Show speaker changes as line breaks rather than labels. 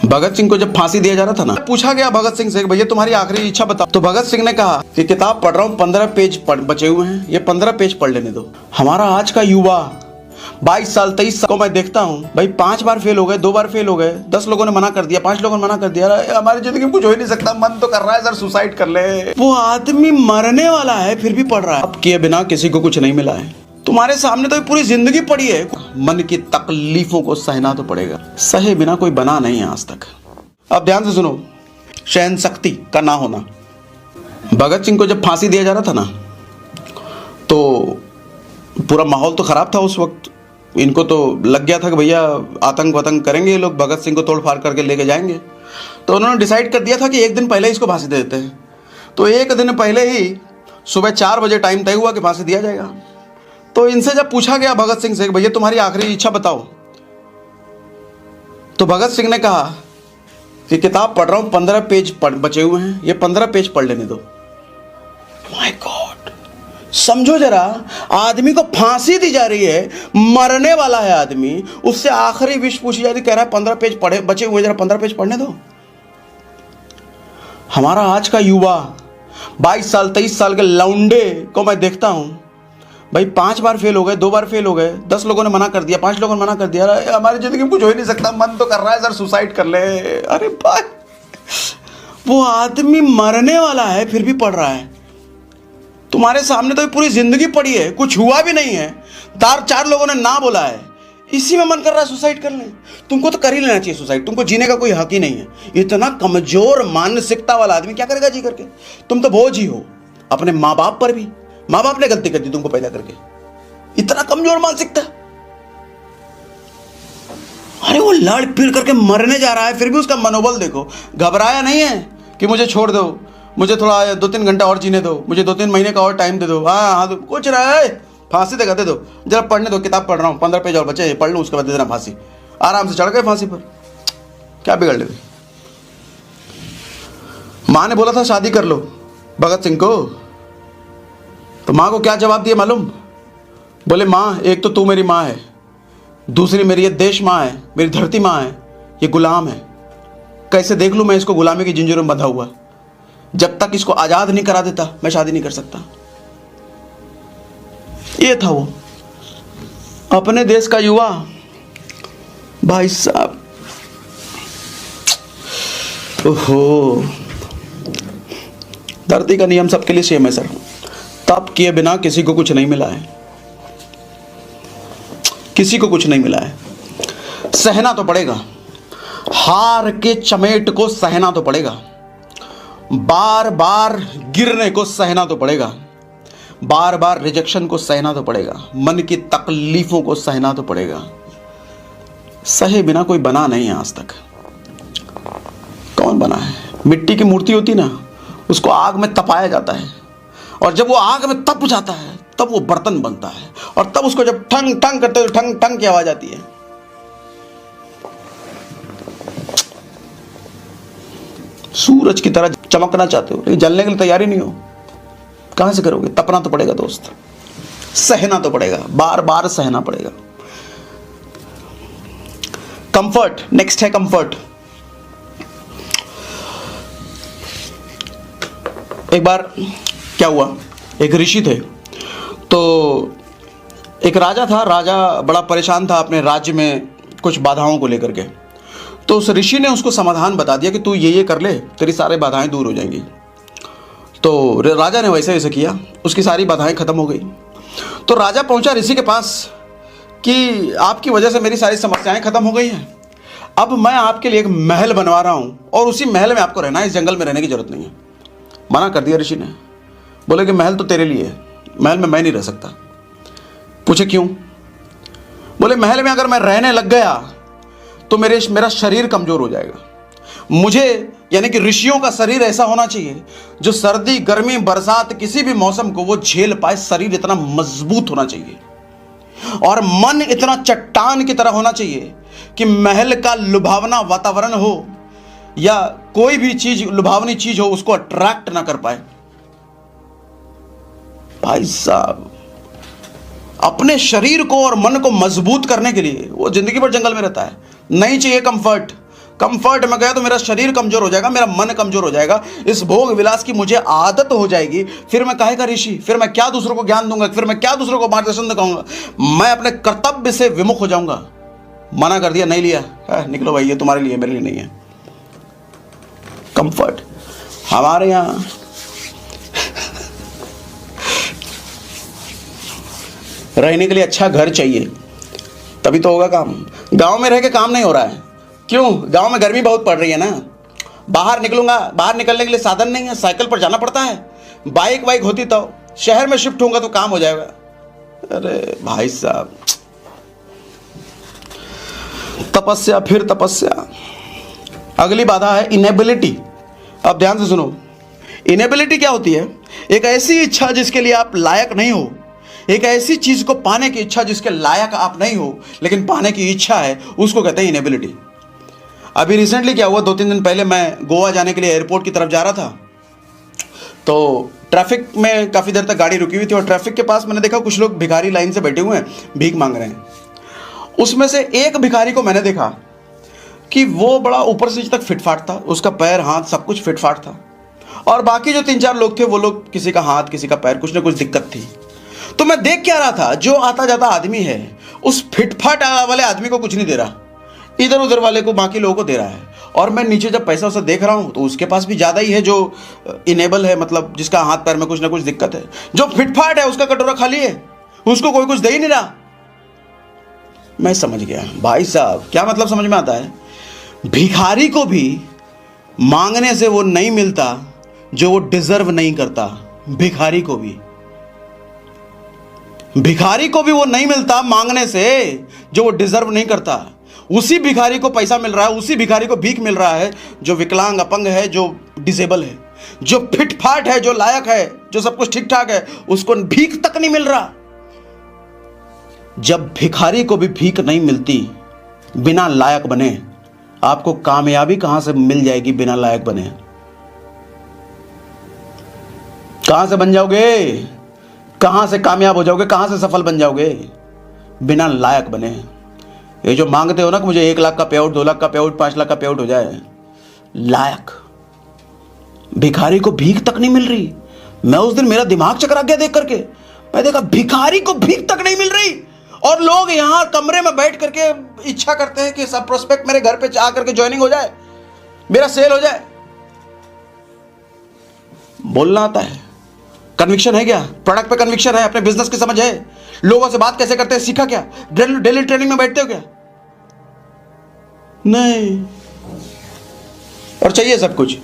भगत सिंह को जब फांसी दिया जा रहा था ना, पूछा गया भगत सिंह से भैया तुम्हारी आखिरी इच्छा बताओ, तो भगत सिंह ने कहा कि किताब पढ़ रहा हूँ, 15 पेज बचे हुए हैं, ये 15 पेज पढ़ लेने दो। हमारा आज का युवा 22 साल 23 साल को मैं देखता हूँ भाई, 5 बार फेल हो गए, 2 बार फेल हो गए, 10 लोगों ने मना कर दिया, 5 लोगों ने मना कर दिया, हमारी जिंदगी में कुछ हो ही नहीं सकता, मन तो कर रहा है सर सुसाइड कर ले। वो आदमी मरने वाला है फिर भी पढ़ रहा है। अब किए बिना किसी को कुछ नहीं मिला है। तुम्हारे सामने तो पूरी जिंदगी पड़ी है, मन की तकलीफों को सहना तो पड़ेगा, सहे बिना कोई बना नहीं है आज तक। अब ध्यान से सुनो, सहन शक्ति का ना होना। भगत सिंह को जब फांसी दिया जा रहा था ना, तो पूरा माहौल तो खराब था उस वक्त। इनको तो लग गया था कि भैया आतंक वतंक करेंगे ये लोग, भगत सिंह को तोड़ फाड़ करके लेके जाएंगे। तो उन्होंने डिसाइड कर दिया था कि एक दिन पहले इसको फांसी दे देते हैं। तो एक दिन पहले ही सुबह 4 बजे टाइम तय हुआ कि फांसी दिया जाएगा। तो इनसे जब पूछा गया भगत सिंह से भैया तुम्हारी आखिरी इच्छा बताओ, तो भगत सिंह ने कहा कि किताब पढ़ रहा हूँ, 15 पेज बचे हुए हैं, ये 15 पेज पढ़ लेने दो। माय गॉड, समझो जरा, आदमी को फांसी दी जा रही है, मरने वाला है आदमी, उससे आखिरी विश पूछी जा रही, कह रहा है 15 पेज पढ़े बचे हुए, जरा 15 पेज पढ़ने दो। हमारा आज का युवा 22 साल 23 साल के लौंडे को मैं देखता हूं भाई, 5 बार फेल हो गए, 2 बार फेल हो गए, 10 लोगों ने मना कर दिया, 5 लोगों ने मना कर दिया, हमारी जिंदगी में कुछ हो ही नहीं सकता, मन तो कर रहा है सर सुसाइड कर ले। अरे भाई, वो आदमी मरने वाला है फिर भी पढ़ रहा है। तुम्हारे सामने तो पूरी जिंदगी पड़ी है, कुछ हुआ भी नहीं है, 4 लोगों ने ना बोला है, इसी में मन कर रहा है सुसाइड कर ले। तुमको तो कर ही लेना चाहिए सुसाइड, तुमको जीने का कोई हक ही नहीं है। इतना कमजोर मानसिकता वाला आदमी क्या करेगा जी करके? तुम तो बोझ ही हो अपने माँ बाप पर भी, माँ बाप ने गलती कर दी तुमको पैदा करके, इतना कमजोर मानसिकता। अरे वो लड़ फिर करके मरने जा रहा है, फिर भी उसका मनोबल देखो, घबराया नहीं है कि मुझे छोड़ दो, मुझे थोड़ा 2-3 घंटा और जीने दो, मुझे 2-3 महीने का और टाइम दे दो। हाँ तो कुछ रहा है, फांसी देगा, दे दो जरा, पढ़ने दो, किताब पढ़ रहा हूँ, 15 पेज और बचे, पढ़ लूँ, उसके बाद दे देना फांसी। आराम से चढ़ गए फांसी पर, क्या बिगड़ ले। माँ ने बोला था शादी कर लो भगत सिंह को, तो माँ को क्या जवाब दिया मालूम? बोले माँ, एक तो तू मेरी माँ है, दूसरी मेरी ये देश माँ है, मेरी धरती माँ है, ये गुलाम है, कैसे देख लूँ मैं इसको गुलामी की जंजीरों में बंधा हुआ? जब तक इसको आज़ाद नहीं करा देता मैं शादी नहीं कर सकता। ये था वो अपने देश का युवा। भाई साहब, ओहो, धरती का नियम सबके लिए सेम है सर, तप किए बिना किसी को कुछ नहीं मिला है, किसी को कुछ नहीं मिला है। सहना तो पड़ेगा, हार के चमेट को सहना तो पड़ेगा, बार बार गिरने को सहना तो पड़ेगा, बार बार रिजेक्शन को सहना तो पड़ेगा, मन की तकलीफों को सहना तो पड़ेगा। सहे बिना कोई बना नहीं है आज तक। कौन बना है? मिट्टी की मूर्ति होती ना, उसको आग में तपाया जाता है, और जब वो आग में तप जाता है तब वो बर्तन बनता है, और तब उसको जब ठंग ठंग करते हो, ठंग ठंग की आवाज आती है। सूरज की तरह चमकना चाहते हो लेकिन जलने के लिए तैयारी नहीं हो, कहां से करोगे? तपना तो पड़ेगा दोस्त, सहना तो पड़ेगा, बार बार सहना पड़ेगा। कंफर्ट, नेक्स्ट है कंफर्ट। एक बार क्या हुआ, एक ऋषि थे, तो एक राजा था, राजा बड़ा परेशान था अपने राज्य में कुछ बाधाओं को लेकर के। तो उस ऋषि ने उसको समाधान बता दिया कि तू ये कर ले, तेरी सारी बाधाएं दूर हो जाएंगी। तो राजा ने वैसे वैसे किया, उसकी सारी बाधाएं खत्म हो गई। तो राजा पहुंचा ऋषि के पास कि आपकी वजह से मेरी सारी समस्याएं खत्म हो गई हैं, अब मैं आपके लिए एक महल बनवा रहा हूं, और उसी महल में आपको रहना है, इस जंगल में रहने की जरूरत नहीं है। मना कर दिया ऋषि ने, बोले कि महल तो तेरे लिए है, महल में मैं नहीं रह सकता। पूछे क्यों? बोले महल में अगर मैं रहने लग गया तो मेरा शरीर कमजोर हो जाएगा। मुझे यानी कि ऋषियों का शरीर ऐसा होना चाहिए जो सर्दी गर्मी बरसात किसी भी मौसम को वो झेल पाए, शरीर इतना मजबूत होना चाहिए, और मन इतना चट्टान की तरह होना चाहिए कि महल का लुभावना वातावरण हो या कोई भी चीज लुभावनी चीज हो उसको अट्रैक्ट ना कर पाए। भाई साहब, अपने शरीर को और मन को मजबूत करने के लिए वो जिंदगी भर जंगल में रहता है। नहीं चाहिए कंफर्ट, कंफर्ट में गया तो मेरा शरीर कमजोर हो जाएगा, मेरा मन कमजोर हो जाएगा, इस भोग विलास की मुझे आदत हो जाएगी। फिर मैं काहे का ऋषि, फिर मैं क्या दूसरों को ज्ञान दूंगा, फिर मैं क्या दूसरों को मार्गदर्शन दिखाऊंगा, मैं अपने कर्तव्य से विमुख हो जाऊंगा। मना कर दिया, नहीं लिया, निकलो भाई, ये तुम्हारे लिए, मेरे लिए नहीं है। कंफर्ट हमारे यहां रहने के लिए अच्छा घर चाहिए, तभी तो होगा काम। गांव में रह के काम नहीं हो रहा है। क्यों? गांव में गर्मी बहुत पड़ रही है ना। बाहर निकलूंगा, बाहर निकलने के लिए साधन नहीं है, साइकिल पर जाना पड़ता है। बाइक वाइक होती तो शहर में शिफ्ट होऊंगा तो काम हो जाएगा। अरे भाई साहब, तपस्या फिर तपस्या। अगली बाधा है इनेबिलिटी। अब ध्यान से सुनो, इनेबिलिटी क्या होती है? एक ऐसी इच्छा जिसके लिए आप लायक नहीं हो, एक ऐसी चीज को पाने की इच्छा जिसके लायक आप नहीं हो लेकिन पाने की इच्छा है, उसको कहते हैं इनेबिलिटी। अभी रिसेंटली क्या हुआ, 2-3 दिन पहले मैं गोवा जाने के लिए एयरपोर्ट की तरफ जा रहा था, तो ट्रैफिक में काफ़ी देर तक गाड़ी रुकी हुई थी और ट्रैफिक के पास मैंने देखा कुछ लोग भिखारी लाइन से बैठे हुए हैं, भीख मांग रहे हैं। उसमें से एक भिखारी को मैंने देखा कि वो बड़ा ऊपर से नीचे तक फिटफाट था, उसका पैर हाथ सब कुछ फिटफाट था, और बाकी जो 3-4 लोग थे वो लोग किसी का हाथ किसी का पैर, कुछ ना कुछ दिक्कत थी। तो मैं देख क्या रहा था, जो आता जाता आदमी है उस फिटफाट वाले आदमी को कुछ नहीं दे रहा, इधर उधर वाले को, बाकी लोगों को दे रहा है। और मैं नीचे जब पैसा उसे देख रहा हूं तो उसके पास भी ज़्यादा ही है जो इनेबल है, मतलब जिसका हाथ पैर में कुछ ना कुछ दिक्कत है। जो फिटफाट है उसका कटोरा खाली है, उसको कोई कुछ दे ही नहीं रहा। मैं समझ गया भाई साहब, क्या मतलब समझ में आता है? भिखारी को भी मांगने से वो नहीं मिलता जो वो डिजर्व नहीं करता। भिखारी को भी वो नहीं मिलता मांगने से जो वो डिजर्व नहीं करता। उसी भिखारी को पैसा मिल रहा है, उसी भिखारी को भीख मिल रहा है जो विकलांग अपंग है, जो डिसेबल है, जो फिटफाट है, जो लायक है, जो सब कुछ ठीक ठाक है, उसको भीख तक नहीं मिल रहा। जब भिखारी को भी भीख नहीं मिलती बिना लायक बने, आपको कामयाबी कहां से मिल जाएगी बिना लायक बने? कहां से बन जाओगे? कहां से कामयाब हो जाओगे? कहां से सफल बन जाओगे? बिना लायक बने। ये जो मांगते हो ना कि मुझे 1 लाख का पे आउट, 2 लाख का पे आउट, 5 लाख का पे आउट हो जाए, लायक भिखारी को भीख तक नहीं मिल रही। मैं उस दिन, मेरा दिमाग चकरा गया देख करके। मैं देखा भिखारी को भीख तक नहीं मिल रही और लोग यहां कमरे में बैठ करके इच्छा करते हैं कि सब प्रोस्पेक्ट मेरे घर पे आ करके ज्वाइनिंग हो जाए, मेरा सेल हो जाए। बोलना आता है, कन्विक्शन है क्या? प्रोडक्ट पे कन्विक्शन है, अपने बिजनेस की समझ है, लोगों से बात कैसे करते हैं सीखा क्या? डेली ट्रेनिंग में बैठते हो क्या? नहीं। और चाहिए सब कुछ।